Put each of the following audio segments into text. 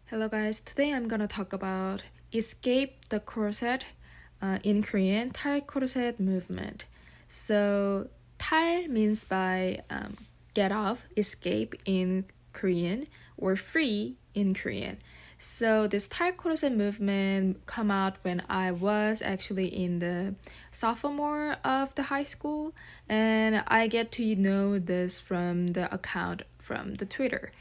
Hello guys, today I'm gonna talk about escape the corset in Korean, Tal-Corset movement. So Tal means by get off, escape in Korean, or free in Korean. So this Tal-Corset movement come out when I was actually in the sophomore of the high school, and I get to know this from the account from the Twitter,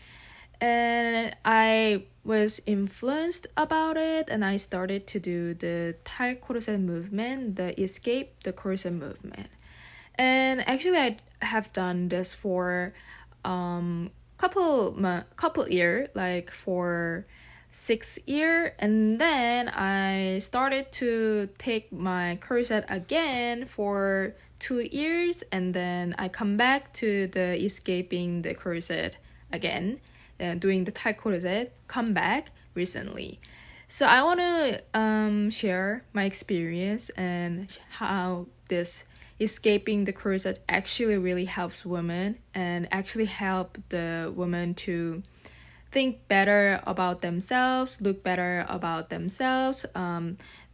and I was influenced about it, and I started to do the Tal-Corset movement, the escape the corset movement. And actually I have done this for couple year, like for 6 year, and then I started to take my corset again for 2 years, and then I come back to the escaping the corset again, doing the Tal-Corset comeback recently. So I want to share my experience and how this escaping the corset actually really helps women and actually help the women to think better about themselves, look better about themselves,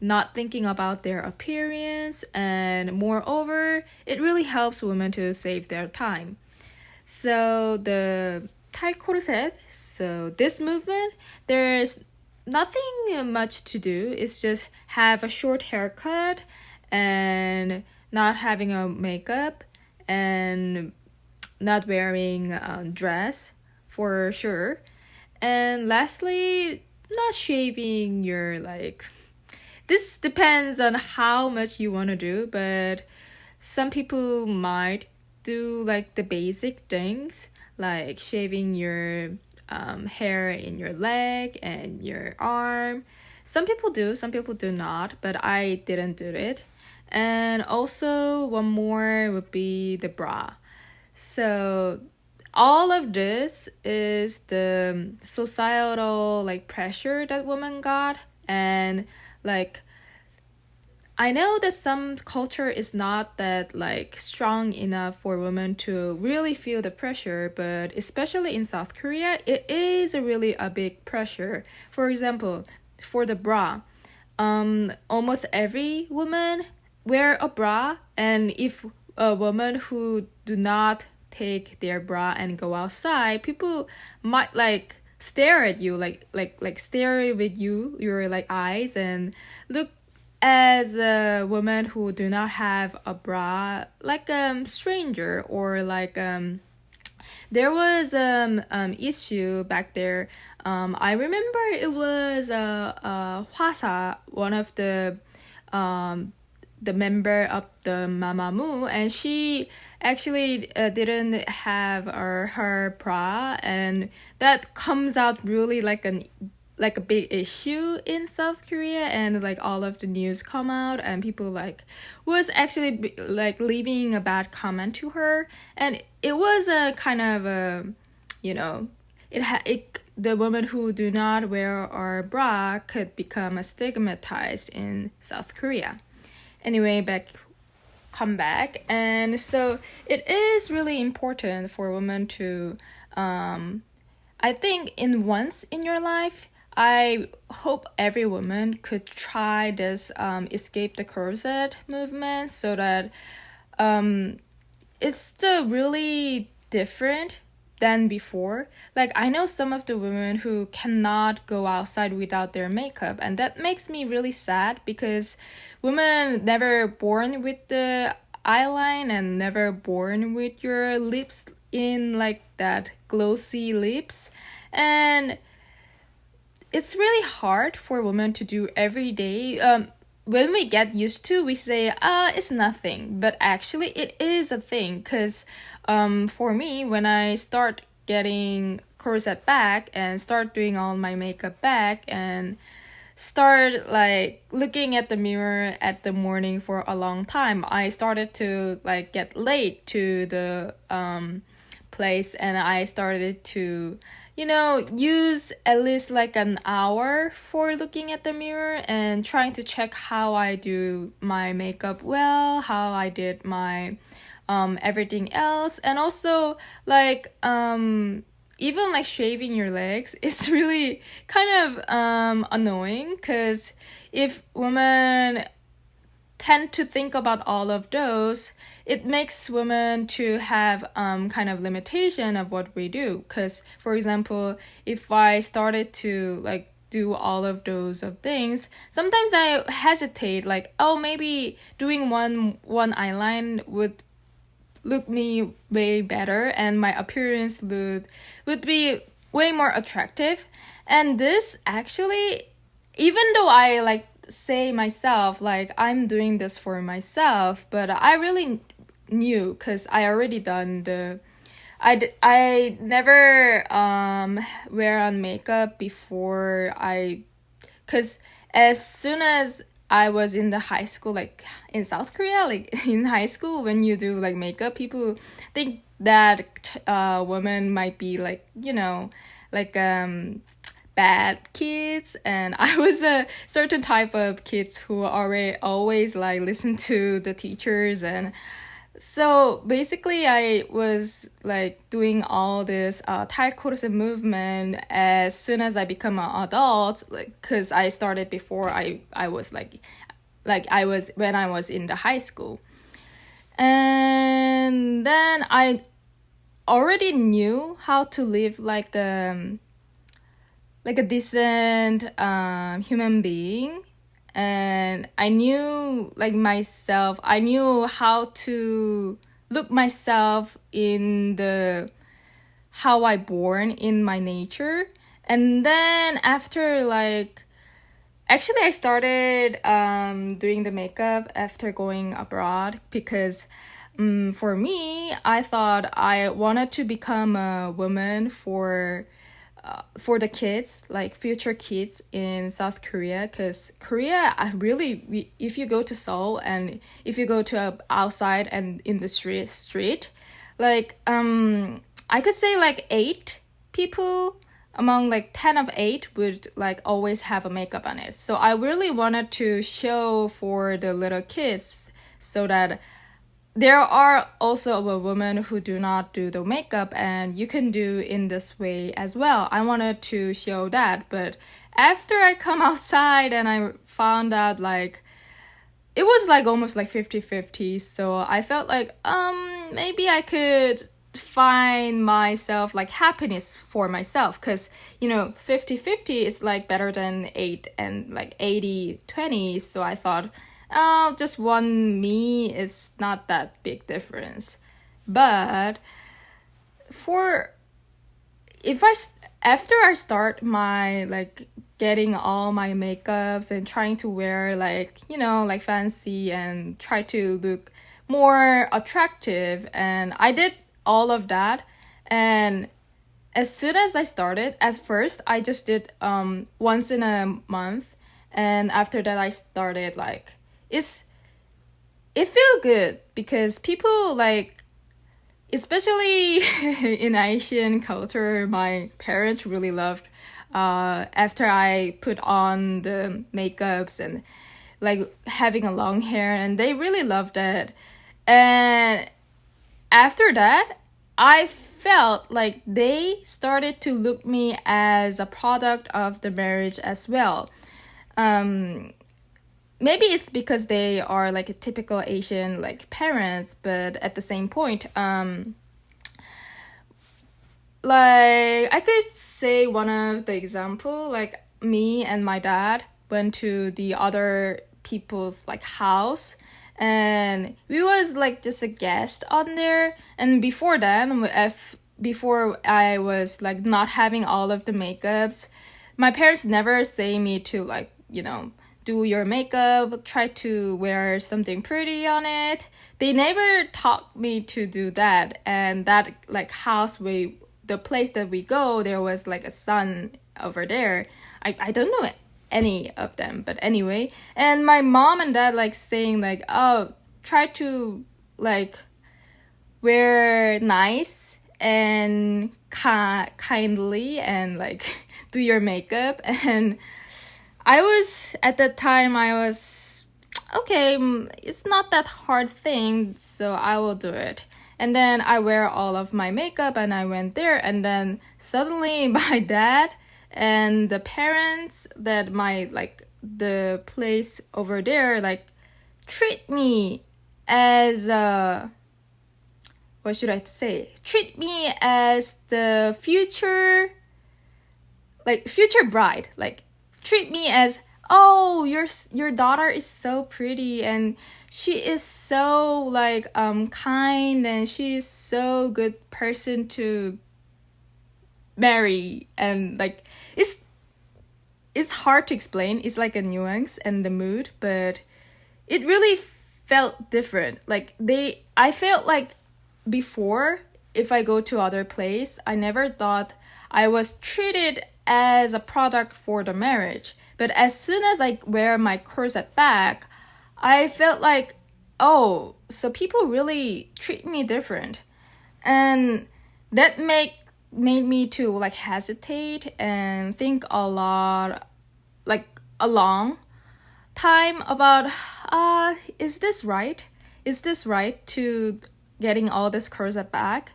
not thinking about their appearance, and moreover, it really helps women to save their time. So the Tal-Corset, so this movement, there's nothing much to do. It's just have a short haircut and not having a makeup and not wearing a dress for sure. And lastly, not shaving your this depends on how much you want to do, but some people might do like the basic things like shaving your hair in your leg and your arm. Some people do, some people do not, but I didn't do it. And also, one more would be the bra. So, all of this is the societal pressure that women got, and like I know that some culture is not that strong enough for women to really feel the pressure, but especially in South Korea, it is a big pressure. For example, for the bra, almost every woman wear a bra, and if a woman who do not take their bra and go outside, people might stare at you, stare with your eyes, and look as a woman who do not have a bra like stranger, or there was issue back there. I remember it was Hwasa, one of the member of the Mamamoo, and she actually didn't have her bra, and that comes out really like a big issue in South Korea, and all of the news come out, and people was actually leaving a bad comment to her, and it was a kind of a, the women who do not wear our bra could become stigmatized in South Korea. Anyway, come back, and so it is really important for women to I think in once in your life, I hope every woman could try this escape the corset movement, so that it's still really different than before. I know some of the women who cannot go outside without their makeup, and that makes me really sad, because women never born with the eyeline and never born with your lips in that glossy lips, and it's really hard for women to do every day. When we get used to, we say, it's nothing, but actually it is a thing, because for me, when I start getting corset back and start doing all my makeup back and start looking at the mirror at the morning for a long time, I started to get late to the place, and I started to use at least an hour for looking at the mirror and trying to check how I do my makeup well, how I did my everything else, and also even like shaving your legs is really kind of annoying, because if women tend to think about all of those, it makes women to have kind of limitation of what we do. Because, for example, if I started to like do all of those of things, sometimes I hesitate, like, oh, maybe doing one eyeline would look me way better, and my appearance would be way more attractive. And this actually, even though I like say myself like I'm doing this for myself, but I really knew, because I already done I never wear on makeup before because as soon as I was in the high school, like in South Korea, like in high school, when you do like makeup, people think that women might be like, like bad kids, and I was a certain type of kids who always like listen to the teachers. And so basically I was like doing all this Tal-Corset movement as soon as I become an adult, like because I started before I was like I was when I was in the high school. And then I already knew how to live like a decent human being, and I knew like myself. I knew how to look myself in the how I born in my nature. And then after like actually I started doing the makeup after going abroad, because for me, I thought I wanted to become a woman for the kids, like future kids in South Korea. Because Korea, if you go to Seoul and if you go to outside and in the street, like I could say like 8 people among like 10 of 8 would like always have a makeup on it. So I really wanted to show for the little kids, so that there are also a women who do not do the makeup, and you can do in this way as well. I wanted to show that. But after I come outside and I found out like it was like almost like 50-50, so I felt like maybe I could find myself like happiness for myself, because 50-50 is like better than 8 and like 80-20. So I thought, oh, just one me is not that big difference. But after I start my like getting all my makeups and trying to wear like like fancy and try to look more attractive, and I did all of that. And as soon as I started, at first I just did once in a month, and after that I started like it feel good, because people like, especially in Asian culture, my parents really loved after I put on the makeups and like having a long hair, and they really loved it. And after that, I felt like they started to look me as a product of the marriage as well. Maybe it's because they are like a typical Asian like parents, but at the same point, like I could say one of the example, like me and my dad went to the other people's like house, and we was like just a guest on there. And before then, before I was like not having all of the makeups, my parents never say me to like do your makeup, try to wear something pretty on it. They never taught me to do that. And that like house the place that we go, there was like a sun over there. I don't know any of them, but anyway. And my mom and dad like saying like, oh, try to like wear nice and kindly and like do your makeup. And at that time I was okay, it's not that hard thing, so I will do it. And then I wear all of my makeup and I went there, and then suddenly my dad and the parents that my like the place over there like treat me as what should I say? Treat me as the future bride. Like treat me as, oh, your daughter is so pretty and she is so like kind and she is so good person to marry. And like it's hard to explain. It's like a nuance and the mood, but it really felt different. Like I felt like before, if I go to other place, I never thought I was treated as a product for the marriage. But as soon as I wear my corset back, I felt like, oh, so people really treat me different. And that made me to like hesitate and think a lot, like a long time about, is this right? Is this right to getting all this corset back?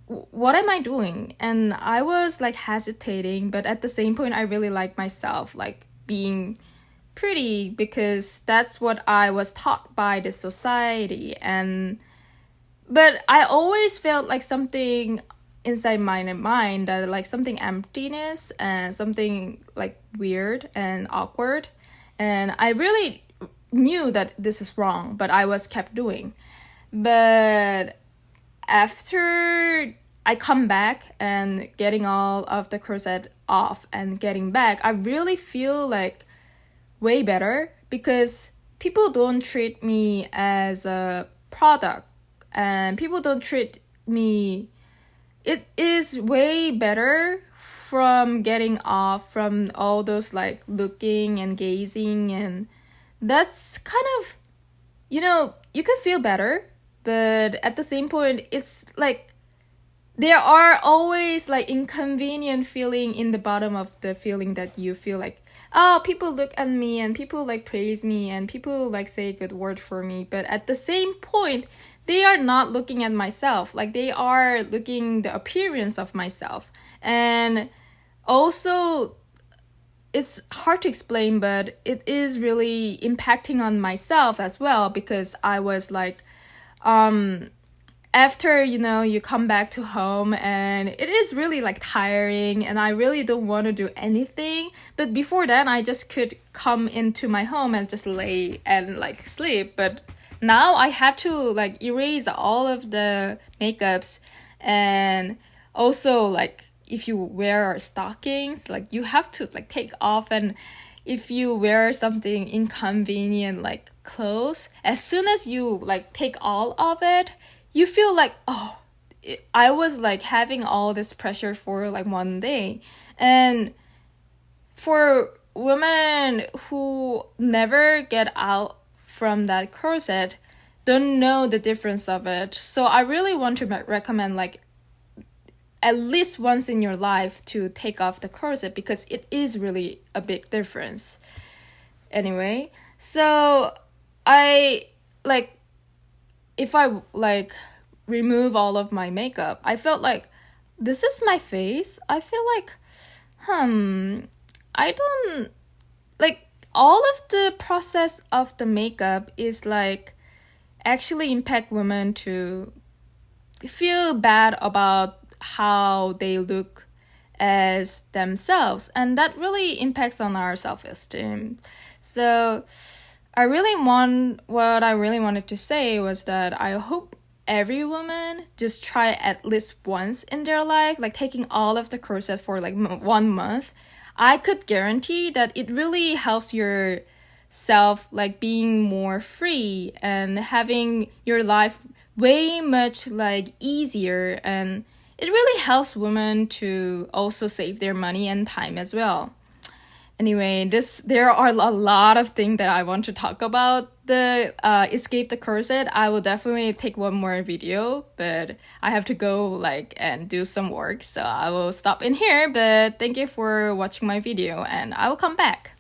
What am I doing? And I was like hesitating, but at the same point I really like myself, like being pretty, because that's what I was taught by the society. But I always felt like something inside my mind, that like something emptiness and something like weird and awkward. And I really knew that this is wrong, but I was kept doing. But after I come back and getting all of the corset off and getting back, I really feel like way better, because people don't treat me as a product and people don't treat me. It is way better from getting off from all those like looking and gazing, and that's kind of, you could feel better. But at the same point, it's like there are always like inconvenient feeling in the bottom of the feeling that you feel like, oh, people look at me and people like praise me and people like say a good word for me. But at the same point, they are not looking at myself. Like they are looking the appearance of myself. And also, it's hard to explain, but it is really impacting on myself as well, because I was like, after, you come back to home and it is really like tiring and I really don't want to do anything. But before then, I just could come into my home and just lay and like sleep. But now I had to like erase all of the makeups, and also like if you wear stockings, like you have to like take off. And if you wear something inconvenient like clothes, as soon as you like take all of it, you feel like, oh, I was like having all this pressure for like one day. And for women who never get out from that corset, don't know the difference of it. So I really want to recommend like at least once in your life to take off the corset, because it is really a big difference. Anyway, so I like, if I like remove all of my makeup, I felt like this is my face. I feel like, I don't like, all of the process of the makeup is like actually impact women to feel bad about how they look as themselves, and that really impacts on our self-esteem. So what I really wanted to say was that I hope every woman just try at least once in their life, like taking all of the corset for like 1 month. I could guarantee that it really helps your self like being more free and having your life way much like easier. And it really helps women to also save their money and time as well. Anyway, there are a lot of things that I want to talk about the escape the corset. I will definitely take one more video, but I have to go like and do some work, so I will stop in here. But thank you for watching my video, and I will come back.